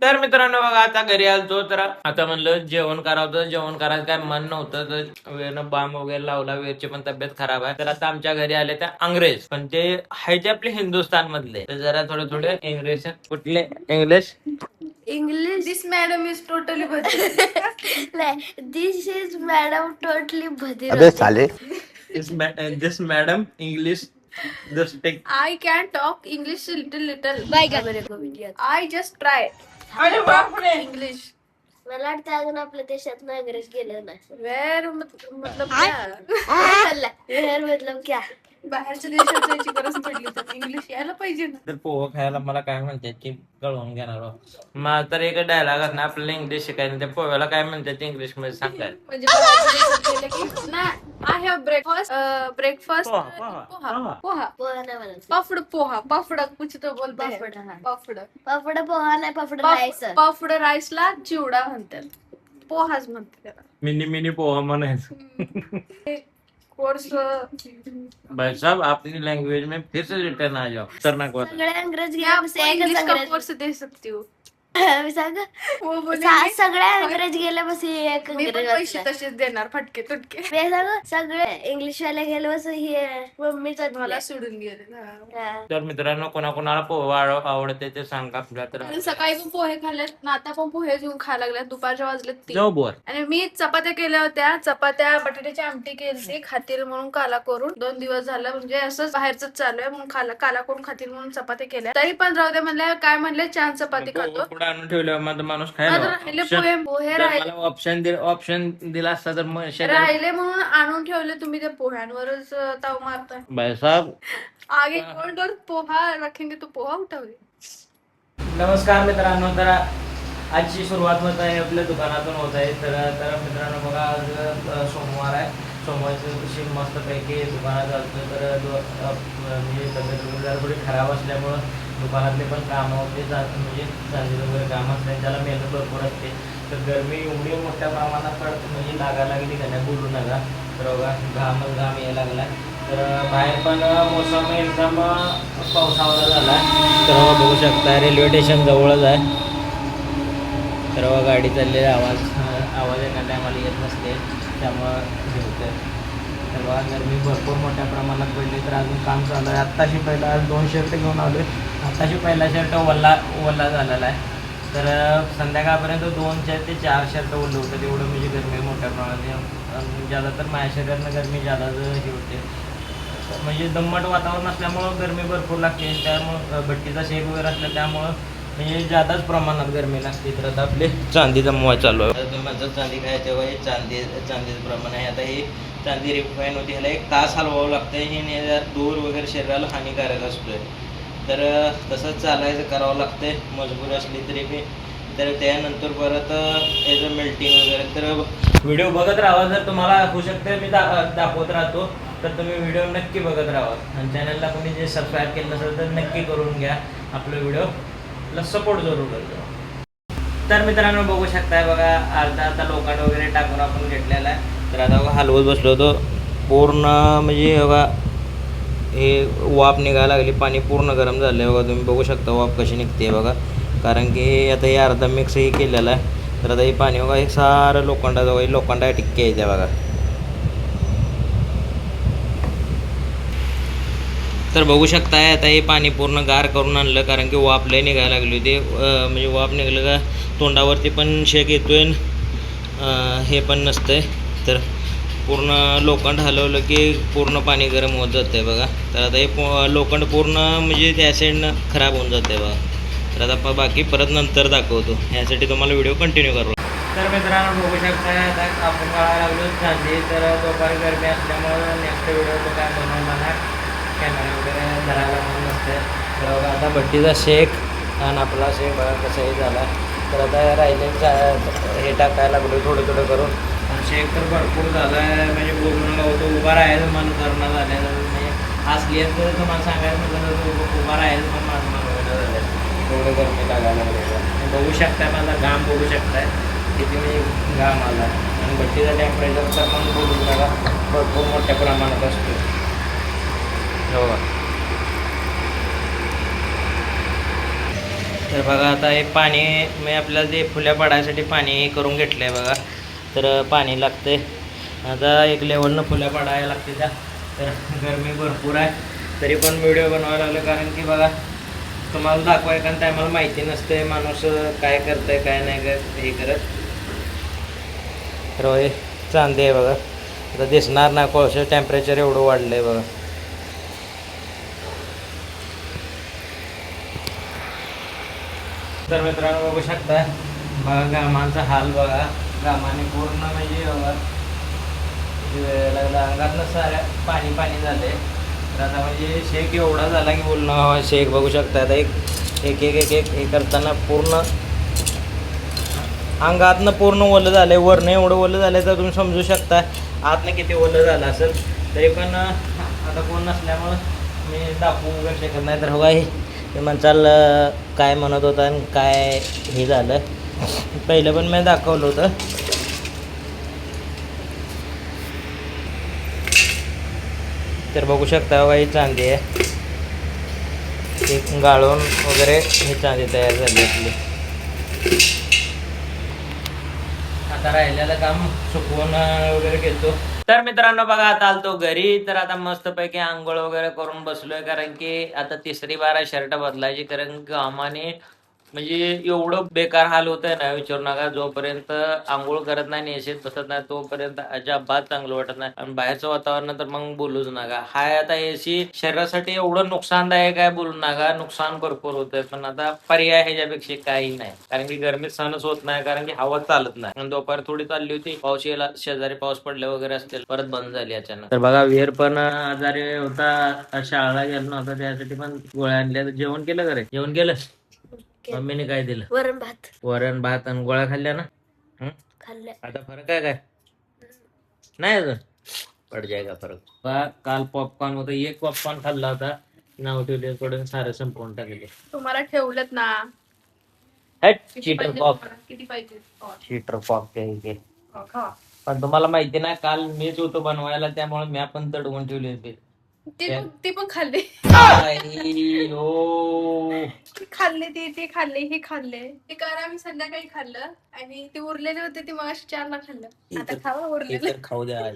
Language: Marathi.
तर मित्रांनो बघा आता घरी आलतो तर आता म्हणलं जेवण करावं, जेवण करायचं काय मन नव्हतं तर वेळेनं बाम वगैरे लावला, वेळची पण तब्येत खराब आहे तर आता आमच्या घरी आले त्या अंग्रेज पण ते हायचे आपले हिंदुस्थान मधले तर जरा थोडे इंग्लिश कुठले English English. This madam is totally Bhadir. This is madam totally Bhadir. अबे साले this madam English just take I can talk English little. I just try. अरे बापरे English. मला वाटतं अजून आपल्या देशात अंग्रेज गेलं नाही. Where मतलब क्या? वेर मतलब क्या बाहेरच्या देशात जायची गरज पडली तर इंग्लिश यायला पाहिजे ना. तर पोहा खायला मला काय म्हणतात की कळवून घेणार आहोत. मला तर एक डायलॉग ना आपल्याला इंग्लिश शिकायचं त्या पोह्याला काय म्हणतात इंग्लिश मध्ये सांगाय म्हणजे बाहेरच्या देशात गेलं की ना I have breakfast poha. Poha poha नाही म्हणत. पाफड कुछ तो बोलते हैं. पापड, हा. पापड पापड पोहा नाही पापड राईस. पापड राईसला चिवडा म्हणतात. पोहाच म्हणतात त्याला. मिनी पोहा म्हणायचं. कोर्स भाई साहब अपनी लैंग्वेज में फिर से रिटर्न आ जाओ खतरनाक बात सगळे अंग्रेज या गेले बस एकच इंग्लिश का अंग्रेज. कोर्स दे सकती हूँ. मी सांग वो बोलेंगे, सगळे अंग्रेज गेले बस एक मी पण अंग्रेज पैसे वाचला. तसेच देणार फटके तुटके. मी सांग सगळे इंग्लिश वाले गेले बस हे मम्मीच मला सोडून गेले. हा. तर मित्रांनो कोणाकोणाला पोहा आवडते ते सांगा आपल्या तर आणि सकाळी पण पोहे खाल्लेत ना आता पण पोहे घेऊन खायला लागल्यात. दुपारच्या वाजलेत 3. जाऊ बोर आणि मी चपात्या केल्या होत्या. चपात्या बटाट्याची आमटी केली खातील म्हणून काला करून 2 दिवस झालं म्हणजे असंच बाहेरच चालू आहे म्हणून काला करून खातील म्हणून चपात्या केल्या. तरी पण राहू दे म्हणल्या काय म्हणले छान चपाती खातो. पुढे आणून ठेवल्यावर माझा माणूस आता राहिले पोहे राहिले ऑप्शन दिला असता तर मग शरीर राहिले म्हणून आणून ठेवले. तुम्ही त्या पोह्यांवरच ताव मारताय. भाई साहब आगे कोण कर पोहा रखेंगे तो पोहा उठावे. नमस्कार मित्रांनो तर आजची सुरुवात होत आहे आपल्या दुकानातून होत आहे तर मित्रांनो बघा आज सोमवार आहे. सोमवारच्या दिवशी मस्तपैकी दुकानात जातो तर म्हणजे तब्येत वगैरे जरा थोडी खराब असल्यामुळं दुकानातले पण कामं होते म्हणजे चांगली वगैरे कामं असते त्याला मेहनत भरपूर असते. तर गरमी एवढी मोठ्या प्रमाणात म्हणजे लागायला लागली का नाही बोलू नका. तर बघा घाम यायला लागला तर बाहेर पण मोसम एकदम पावसाळा झाला. तर बघू शकता रेल्वे स्टेशन जवळच आहे. तर गाडी चाललेली आवाज येणार टायमाला येत नसते त्यामुळं हे होतं. तर बघा गरमी भरपूर मोठ्या प्रमाणात पडली तर अजून काम चालू आहे. आत्ताशी पहिला 2 शर्ट घेऊन आलो आहे. आत्ताशी पहिला शर्ट ओला झालेला आहे. तर संध्याकाळपर्यंत 2 ते 4 शर्ट ओलं होतं. तेवढं म्हणजे गरमी मोठ्या प्रमाणात ज्यादा तर माझ्या शरीरानं गरमी ज्यादा हे होते म्हणजे दम्मट वातावरण असल्यामुळं गरमी भरपूर लागते. त्यामुळं भट्टीचा शेक वगैरे असलं त्यामुळं म्हणजे जादाच प्रमाणात गरमी लागते. तर आता आपले चांदी जमवाय चालू आहे. तुम्ही माझं चांदी काय तेव्हा हे चांदीचं प्रमाण आहे. आता ही चांदी रिफाईन होती ह्याला 1 तास हलवावं लागतं. हे दूर वगैरे शरीराला हानिकारक असतोय तर तसंच चालायचं करावं लागतंय मजबूर असली तरी बी. तर त्यानंतर परत याचं मेल्टिंग वगैरे तर व्हिडिओ बघत राहा. जर तुम्हाला होऊ शकतं मी दाखवत राहतो तर तुम्ही व्हिडिओ नक्की बघत राहा. आणि चॅनलला कोणी जे सबस्क्राईब केलं नसेल तर नक्की करून घ्या. आपलं व्हिडिओला सपोर्ट जरूर करतो. तर मित्रांनो बघू शकताय बघा आता लोखंड वगैरे टाकून आपण घेतलेला आहे. तर आता हलवत बसलो होतो पूर्ण म्हणजे बघा हे वाफ निघायला लागली. पाणी पूर्ण गरम झालं आहे बघा. तुम्ही बघू शकता वाफ कशी निघते बघा. कारण की आता हे अर्धा मिक्स हे केलेलं आहे. तर आता हे पाणी बघा हे सारं लोखंडा टिक्के यायच्या बघा. तर बघू शकताय आता हे पाणी पूर्ण गार करून आणलं कारण की वाफ लय निघायला लागली होती. म्हणजे वाफ निघलं का तोंडावरती पण शेक येतोय हे पण नसतंय. तर पूर्ण लोखंड हलवलं की पूर्ण पाणी गरम होत जातं बघा. तर आता हे लोखंड पूर्ण म्हणजे त्या साईडनं खराब होऊन जातं बघा. तर आता बाकी परत नंतर दाखवतो. यासाठी तुम्हाला व्हिडिओ कंटिन्यू करू. तर मित्रांनो बघू शकता आता आपण काढायला लागलो चांदी. तर दुपारी गरमी असल्यामुळं नेक्स्ट व्हिडिओ तो काय बनवणार नाही. कॅमेरा वगैरे धरायला म्हणून नसते. तर आता भट्टीचा शेक आणि आपला शेक बघा कसंही झाला. तर आता राहिले हे टाकायला लागलो थोडं करून. आणि शेक तर भरपूर झालं आहे म्हणजे बोलून होतो उभा राहायचं मन करणं झालेलं म्हणजे असली तर तुम्हाला सांगायचं म्हटलं तर उभा राहायचं पण माझं मन वगैरे झालं. एवढं गरमी लागायला लागलं. बघू शकताय माझा घाम बघू शकताय किती म्हणजे घाम आला. आणि भट्टीचा टेम्परेचर तर पण बोलून बघा भरपूर मोठ्या प्रमाणात असतो. हो तर बघा आता हे पाणी मी आपल्याला ते फुल्या पाडायसाठी पाणी हे करून घेतलं आहे बघा. तर पाणी लागते आता एक लेवलनं फुल्या पाडायला लागते त्या. तर गरमी भरपूर आहे तरी पण व्हिडिओ बनवायला लागलं कारण की बघा तुम्हाला दाखवाय कारण टायमाला माहिती नसते माणूस काय करतंय काय नाही हे करत. तर हे चांदी आहे बघा. आता दिसणार ना कोळशे टेम्परेचर एवढं वाढलं आहे बघा. तर मित्रांनो बघू शकता बघा घामांचा हाल बघा. घामाने पूर्ण म्हणजे बघा अंगातनं साऱ्या पाणी पाणी झाले. तर आता म्हणजे शेक एवढा झाला की बोलणं शेक बघू शकता. आता एक एक एक एक एक हे करताना पूर्ण अंगातनं पूर्ण ओलं झालं आहे. वरनं एवढं ओलं झालं आहे तर तुम्ही समजू शकता आतनं किती ओलं झालं असेल. तरी पण आता कोण नसल्यामुळं मी दाखवू वगैरे शकत नाही. तर हो काय ते म्हणचाल काय म्हणत होता आणि काय हे झालं पहिलं पण मी दाखवलं होतं. तर बघू शकता बघा ही चांदी आहे. एक गाळून वगैरे ही चांदी तयार झाली आपली. आता राहिलेलं काम सुकवून वगैरे घेतो. तर मित्रांनो बघा आता आलतो घरी. तर आता मस्तपैकी आंघोळ वगैरे करून बसलोय कारण की आता तिसरी बार आहे शर्ट बदलायची कारण घामाने म्हणजे एवढं बेकार हाल होत आहे ना विचारू नका. जोपर्यंत आंघोळ करत नाही नेशेत बसत नाही तोपर्यंत अजिबात चांगलं वाटत नाही आणि बाहेरचं वातावरण तर मग बोलूच नका. हाय आता एसी शरीरासाठी एवढं नुकसानदायक आहे बोलू नका. नुकसान भरपूर होतंय पण आता पर्याय ह्याच्यापेक्षा काही नाही कारण की गरमीत सहनच होत नाही कारण की हवा चालत नाही. आणि दुपार थोडी चालली होती पाऊस यायला शेजारी पाऊस पडले वगैरे असतील परत बंद झाली अचानक. तर बघा विहीर पण आजारी होता शाळेला गेलो नव्हता त्यासाठी पण गोळ्या आणल्या. जेवण केलं घरी जेवण केलं मम्मीने काय दिलं वरण भात आणि गोळ्या खाल्ल्या ना. खाल्लं आता फरक आहे काय नाही अजून पड जायगा फरक. काल पॉपकॉर्न होतं एक पॉपकॉर्न खाल्ला होता नाव ठेवले कडून सारं संपवून टाकले. तुम्हाला ठेवलेत ना चीटर पॉप किती पाहिजे चीटर पॉप ते खावा. पण तुम्हाला माहिती ना काल मीच होतो बनवायला त्यामुळे मी पण तडवून ठेवले होते. ते पण खाल्ले खाल्ले ते खाल्ले हे खाल्ले ते कारण आम्ही संध्याकाळी खाल्लं आणि ते उरलेले होते ते मग 4ला खाल्लं. आता खावा उरलेले खाऊ द्या